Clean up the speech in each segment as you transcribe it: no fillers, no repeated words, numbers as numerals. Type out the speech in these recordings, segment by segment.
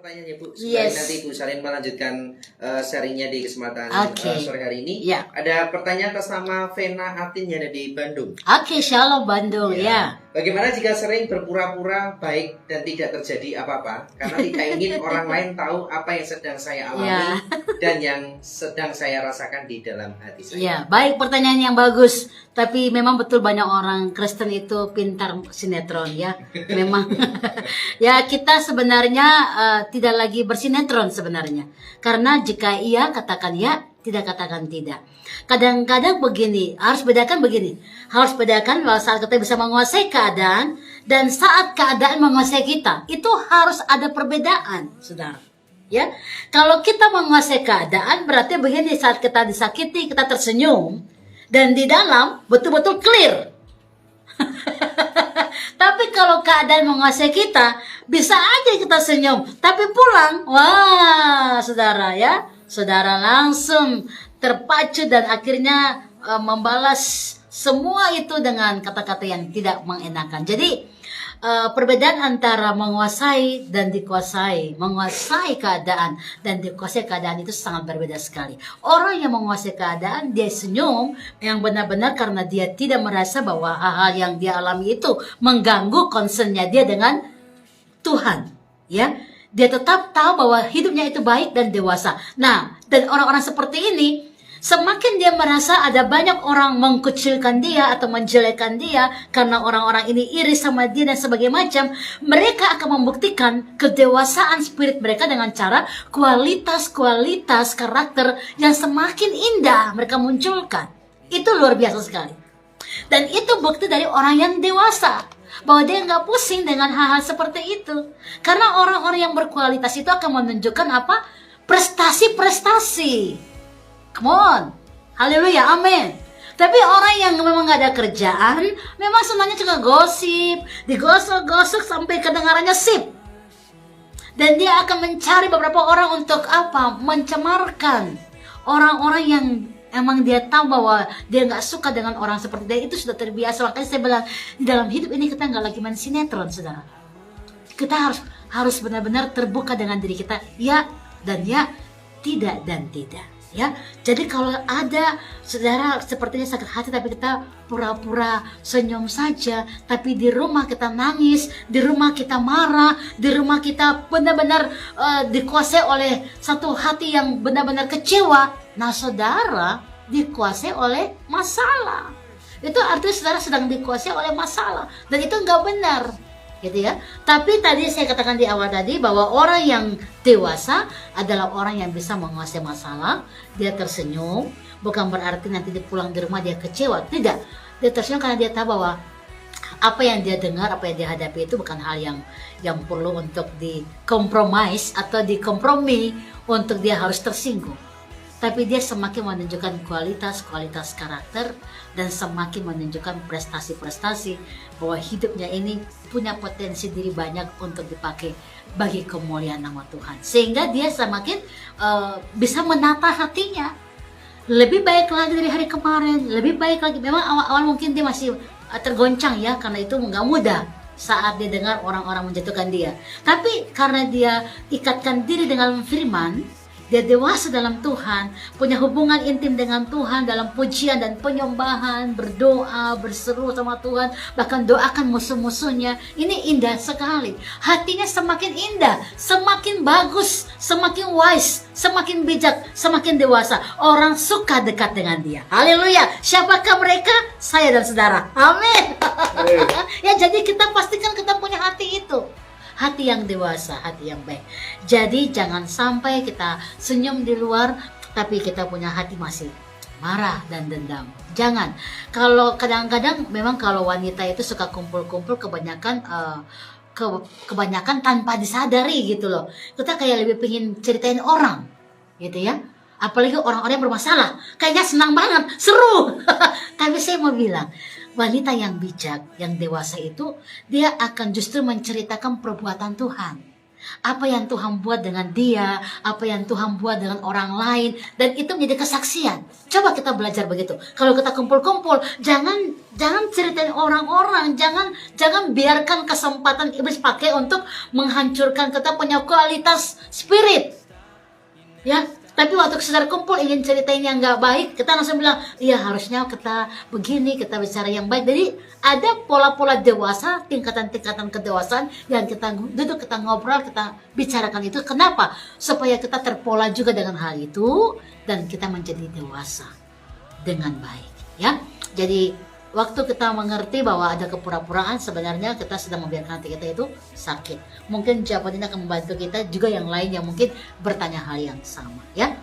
pertanyaan ya Bu, supaya Yes. nanti Bu Salin melanjutkan sharingnya di kesempatan Oke. sore hari ini. Ya. Ada pertanyaan atas nama Vena Atin yang ada di Bandung. Oke, Shalom Bandung ya. Bagaimana jika sering berpura-pura baik dan tidak terjadi apa-apa karena tidak ingin orang lain tahu apa yang sedang saya alami Ya. dan yang sedang saya rasakan di dalam hati saya? Ya, baik, pertanyaan yang bagus. Tapi memang betul banyak orang Kristen itu pintar sinetron ya. Memang ya, kita sebenarnya tidak lagi bersinetron sebenarnya. Karena jika iya katakan ya, tidak katakan tidak. Kadang-kadang begini, harus bedakan begini. Harus bedakan bahwa saat kita bisa menguasai keadaan dan saat keadaan menguasai kita. Itu harus ada perbedaan, Saudara. Ya, kalau kita menguasai keadaan berarti begini, saat kita disakiti kita tersenyum dan di dalam betul-betul clear. Tapi kalau keadaan menguasai kita, bisa aja kita senyum, tapi pulang, wah, saudara ya, saudara langsung terpacu dan akhirnya membalas semua itu dengan kata-kata yang tidak mengenakan. Jadi perbedaan antara menguasai dan dikuasai, menguasai keadaan dan dikuasai keadaan itu sangat berbeda sekali. Orang yang menguasai keadaan, dia senyum yang benar-benar karena dia tidak merasa bahwa hal-hal yang dia alami itu mengganggu concernnya dia dengan Tuhan. Ya, dia tetap tahu bahwa hidupnya itu baik dan dewasa. Nah, dan orang-orang seperti ini, semakin dia merasa ada banyak orang mengkecilkan dia atau menjelekkan dia karena orang-orang ini iri sama dia dan sebagainya macam, mereka akan membuktikan kedewasaan spirit mereka dengan cara kualitas-kualitas karakter yang semakin indah mereka munculkan. Itu luar biasa sekali. Dan itu bukti dari orang yang dewasa, bahwa dia nggak pusing dengan hal-hal seperti itu. Karena orang-orang yang berkualitas itu akan menunjukkan apa? Prestasi-prestasi. Come on, haleluya, amin. Tapi orang yang memang gak ada kerjaan, memang senangnya juga gosip, digosok-gosok sampai kedengarannya sip. Dan dia akan mencari beberapa orang untuk apa? Mencemarkan orang-orang yang emang dia tahu bahwa dia gak suka dengan orang seperti dia. Itu sudah terbiasa. Makanya saya bilang, di dalam hidup ini kita gak lagi main sinetron, saudara. Kita harus benar-benar terbuka dengan diri kita, ya dan ya, tidak dan tidak. Ya, jadi kalau ada saudara sepertinya sakit hati tapi kita pura-pura senyum saja, tapi di rumah kita nangis, di rumah kita marah, di rumah kita benar-benar dikuasai oleh satu hati yang benar-benar kecewa. Nah, saudara dikuasai oleh masalah. Itu artinya saudara sedang dikuasai oleh masalah dan itu nggak benar. Gitu ya. Tapi tadi saya katakan di awal tadi bahwa orang yang dewasa adalah orang yang bisa menguasai masalah. Dia tersenyum, bukan berarti nanti dia pulang di rumah dia kecewa. Tidak, dia tersenyum karena dia tahu bahwa apa yang dia dengar, apa yang dia hadapi itu bukan hal yang perlu untuk dikompromis atau dikompromi untuk dia harus tersinggung. Tapi dia semakin menunjukkan kualitas-kualitas karakter dan semakin menunjukkan prestasi-prestasi bahwa hidupnya ini punya potensi diri banyak untuk dipakai bagi kemuliaan nama Tuhan. Sehingga dia semakin bisa menata hatinya. Lebih baik lagi dari hari kemarin, lebih baik lagi. Memang awal-awal mungkin dia masih tergoncang ya, karena itu nggak mudah saat dia dengar orang-orang menjatuhkan dia. Tapi karena dia ikatkan diri dengan firman, dia dewasa dalam Tuhan, punya hubungan intim dengan Tuhan dalam pujian dan penyembahan, berdoa, berseru sama Tuhan, bahkan doakan musuh-musuhnya. Ini indah sekali. Hatinya semakin indah, semakin bagus, semakin wise, semakin bijak, semakin dewasa. Orang suka dekat dengan dia. Haleluya. Siapakah mereka? Saya dan saudara. Amin. Ya, jadi kita pastikan kita punya hati itu. Hati yang dewasa, hati yang baik. Jadi jangan sampai kita senyum di luar, tapi kita punya hati masih marah dan dendam. Jangan. Kalau kadang-kadang memang kalau wanita itu suka kumpul-kumpul kebanyakan tanpa disadari gitu loh. Kita kayak lebih pengen ceritain orang, gitu ya. Apalagi orang-orang yang bermasalah, kayaknya senang banget, seru. Tapi saya mau bilang, wanita yang bijak, yang dewasa itu, dia akan justru menceritakan perbuatan Tuhan. Apa yang Tuhan buat dengan dia, apa yang Tuhan buat dengan orang lain, dan itu menjadi kesaksian. Coba kita belajar begitu. Kalau kita kumpul-kumpul, jangan ceritain orang-orang, jangan biarkan kesempatan iblis pakai untuk menghancurkan kita punya kualitas spirit. Ya, tapi waktu saudara kumpul ingin ceritain yang nggak baik, kita langsung bilang, iya harusnya kita begini, kita bicara yang baik. Jadi ada pola-pola dewasa, tingkatan-tingkatan kedewasaan yang kita duduk, kita ngobrol, kita bicarakan itu. Kenapa? Supaya kita terpola juga dengan hal itu dan kita menjadi dewasa dengan baik. Ya, jadi waktu kita mengerti bahwa ada kepura-puraan, sebenarnya kita sedang membiarkan hati kita itu sakit. Mungkin jawaban ini akan membantu kita juga yang lain yang mungkin bertanya hal yang sama, ya.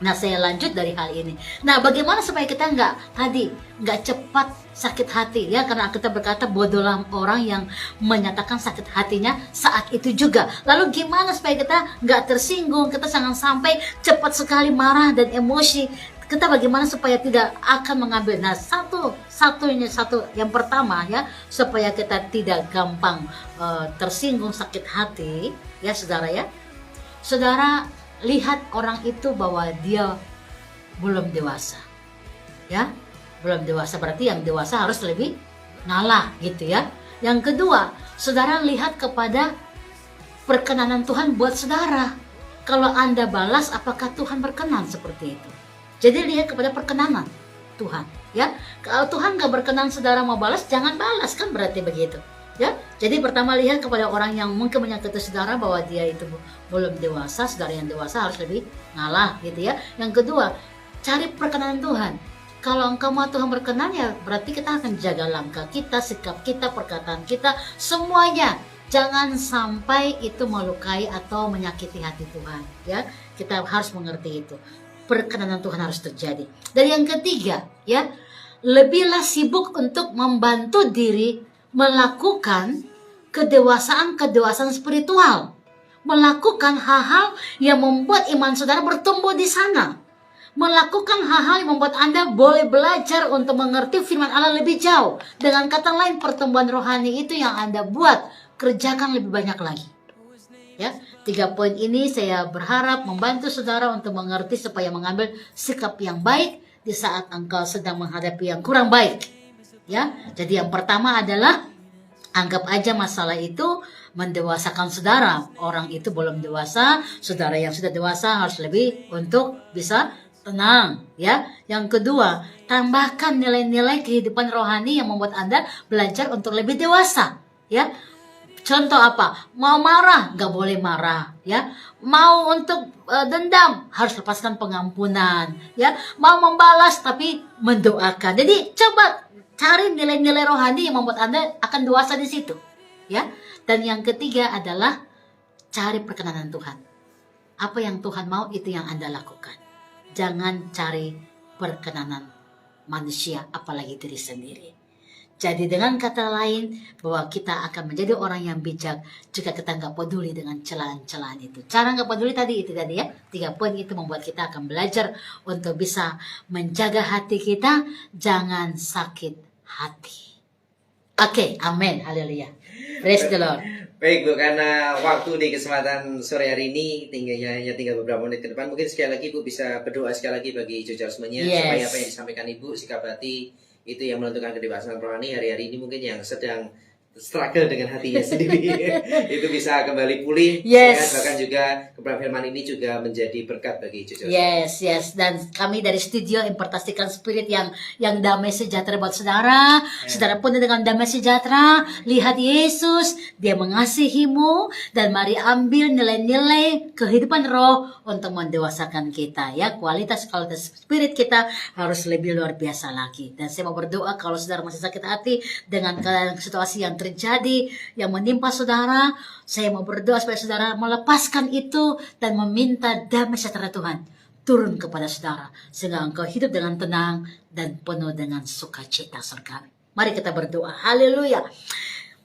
Nah, saya lanjut dari hal ini. Nah, bagaimana supaya kita nggak cepat sakit hati, ya? Karena kita berkata bodohlah orang yang menyatakan sakit hatinya saat itu juga. Lalu gimana supaya kita nggak tersinggung, kita jangan sampai cepat sekali marah dan emosi. Kita bagaimana supaya tidak akan mengambil. Nah, satu yang pertama, ya, supaya kita tidak gampang tersinggung sakit hati, ya saudara, ya. Saudara lihat orang itu bahwa dia belum dewasa, ya, belum dewasa, berarti yang dewasa harus lebih ngalah gitu, ya. Yang kedua, saudara lihat kepada perkenanan Tuhan buat saudara. Kalau Anda balas, apakah Tuhan berkenan seperti itu? Jadi lihat kepada perkenanan Tuhan, ya. Kalau Tuhan gak berkenan saudara mau balas, jangan balas, kan berarti begitu, ya. Jadi pertama lihat kepada orang yang mungkin menyakiti saudara bahwa dia itu belum dewasa. Saudara yang dewasa harus lebih ngalah gitu, ya. Yang kedua, cari perkenanan Tuhan. Kalau engkau mau Tuhan berkenan, ya berarti kita akan jaga langkah kita, sikap kita, perkataan kita, semuanya. Jangan sampai itu melukai atau menyakiti hati Tuhan, ya. Kita harus mengerti itu. Perkenanan Tuhan harus terjadi. Dan yang ketiga, ya, lebihlah sibuk untuk membantu diri melakukan kedewasaan spiritual, melakukan hal-hal yang membuat iman saudara bertumbuh di sana, melakukan hal-hal yang membuat Anda boleh belajar untuk mengerti firman Allah lebih jauh. Dengan kata lain, pertumbuhan rohani itu yang Anda buat, kerjakan lebih banyak lagi. Ya, 3 poin ini saya berharap membantu saudara untuk mengerti supaya mengambil sikap yang baik di saat engkau sedang menghadapi yang kurang baik. Ya, jadi yang pertama adalah anggap aja masalah itu mendewasakan saudara. Orang itu belum dewasa, saudara yang sudah dewasa harus lebih untuk bisa tenang, ya. Yang kedua, tambahkan nilai-nilai kehidupan rohani yang membuat Anda belajar untuk lebih dewasa, ya. Contoh apa? Mau marah, gak boleh marah, ya. Mau untuk dendam, harus lepaskan pengampunan, ya. Mau membalas tapi mendoakan. Jadi coba cari nilai-nilai rohani yang membuat Anda akan dewasa di situ, ya. Dan yang ketiga adalah cari perkenanan Tuhan. Apa yang Tuhan mau itu yang Anda lakukan. Jangan cari perkenanan manusia, apalagi diri sendiri. Jadi dengan kata lain, bahwa kita akan menjadi orang yang bijak jika kita nggak peduli dengan celaan-celaan itu. Cara nggak peduli tadi itu tadi, ya. 3 poin itu membuat kita akan belajar untuk bisa menjaga hati kita, jangan sakit hati. Oke, amin, haleluya. Praise the Lord. Baik Bu, karena waktu di kesempatan sore hari ini tinggal beberapa menit ke depan, mungkin sekali lagi Bu bisa berdoa sekali lagi bagi Jujur semuanya, supaya apa yang disampaikan Ibu, sikap hati itu yang menentukan kedewasaan rohani hari-hari ini, mungkin yang sedang struggle dengan hatinya sendiri itu bisa kembali pulih. Yes. Bahkan juga kebenaran firman ini juga menjadi berkat bagi Jujur. Yes. Dan kami dari studio impartasikan spirit yang damai sejahtera buat saudara. Saudara pun dengan damai sejahtera, lihat Yesus, dia mengasihimu, dan mari ambil nilai-nilai kehidupan roh untuk mendewasakan kita, ya. Kualitas spirit kita harus lebih luar biasa lagi. Dan saya mau berdoa kalau saudara masih sakit hati dengan situasi yang terjadi yang menimpa saudara, saya mau berdoa supaya saudara melepaskan itu dan meminta damai sejahtera Tuhan turun kepada saudara, sehingga engkau hidup dengan tenang dan penuh dengan sukacita surgawi. Mari kita berdoa. Haleluya.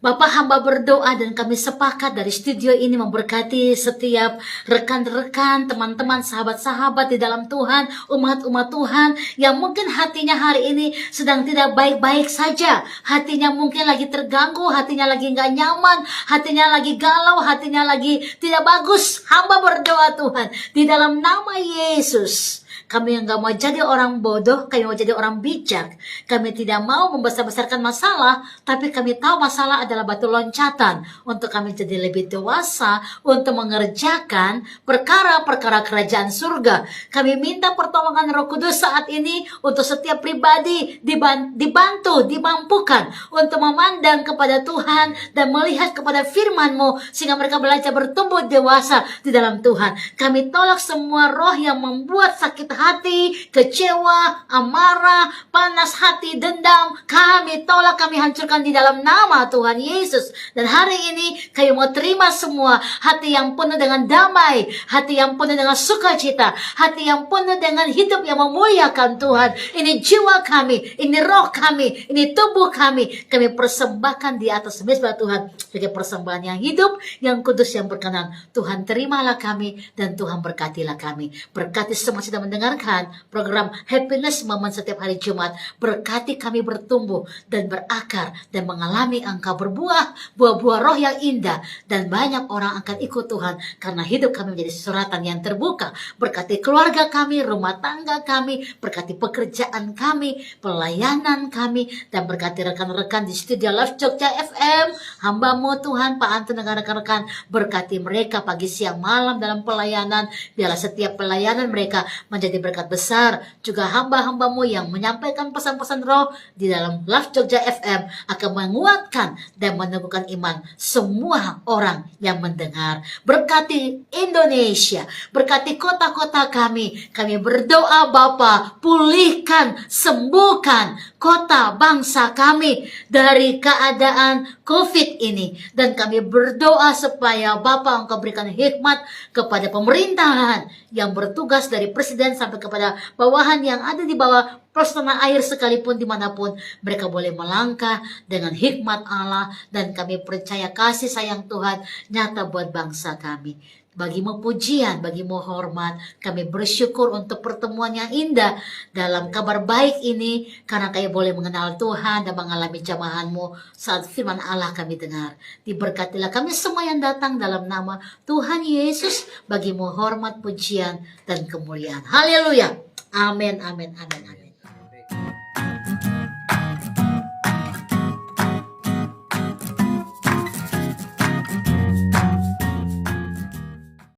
Bapak hamba berdoa dan kami sepakat dari studio ini memberkati setiap rekan-rekan, teman-teman, sahabat-sahabat di dalam Tuhan, umat-umat Tuhan yang mungkin hatinya hari ini sedang tidak baik-baik saja. Hatinya mungkin lagi terganggu, hatinya lagi nggak nyaman, hatinya lagi galau, hatinya lagi tidak bagus. Hamba berdoa Tuhan, di dalam nama Yesus. Kami yang gak mau jadi orang bodoh, kami mau jadi orang bijak. Kami tidak mau membesar-besarkan masalah, tapi kami tahu masalah adalah batu loncatan untuk kami jadi lebih dewasa untuk mengerjakan perkara-perkara kerajaan surga. Kami minta pertolongan Roh Kudus saat ini untuk setiap pribadi dibantu, dimampukan untuk memandang kepada Tuhan dan melihat kepada firman-Mu sehingga mereka belajar bertumbuh dewasa di dalam Tuhan. Kami tolak semua roh yang membuat sakit hati, kecewa, amarah, panas hati, dendam. Kami tolak, kami hancurkan di dalam nama Tuhan Yesus. Dan hari ini kami mau terima semua hati yang penuh dengan damai, hati yang penuh dengan sukacita, hati yang penuh dengan hidup yang memuliakan Tuhan. Ini jiwa kami, ini roh kami, ini tubuh kami. Kami persembahkan di atas mezbah Tuhan sebagai persembahan yang hidup, yang kudus, yang berkenan. Tuhan terimalah kami dan Tuhan berkatilah kami. Berkati semua sedang mendengarkan program Happiness Moment setiap hari Jumat. Berkati kami bertumbuh dan berakar dan mengalami Engkau berbuah, buah-buah roh yang indah, dan banyak orang akan ikut Tuhan karena hidup kami menjadi suratan yang terbuka. Berkati keluarga kami, rumah tangga kami, berkati pekerjaan kami, pelayanan kami, dan berkati rekan-rekan di studio Live Jogja FM, hamba-Mu Tuhan, Pak Antun dan rekan-rekan. Berkati mereka pagi, siang, malam dalam pelayanan. Biarlah setiap pelayanan mereka menjadi berkat besar. Juga hamba-hamba-Mu yang menyampaikan pesan-pesan roh di dalam Live Jogja FM akan menguatkan dan meneguhkan iman semua orang yang mendengar. Berkati Indonesia, berkati kota-kota kami. Kami berdoa Bapa, pulihkan, sembuhkan kota bangsa kami dari keadaan COVID ini. Dan kami berdoa supaya Bapa Engkau berikan hikmat kepada pemerintahan yang bertugas dari presiden sampai kepada bawahan yang ada di bawah tanah air sekalipun dimanapun mereka boleh melangkah dengan hikmat Allah. Dan kami percaya kasih sayang Tuhan nyata buat bangsa kami. Bagimu pujian, bagimu hormat. Kami bersyukur untuk pertemuan yang indah dalam kabar baik ini, karena kami boleh mengenal Tuhan dan mengalami jamahan-Mu saat firman Allah kami dengar. Diberkatilah kami semua yang datang dalam nama Tuhan Yesus. Bagimu hormat, pujian, dan kemuliaan. Haleluya. Amin, amin, amin.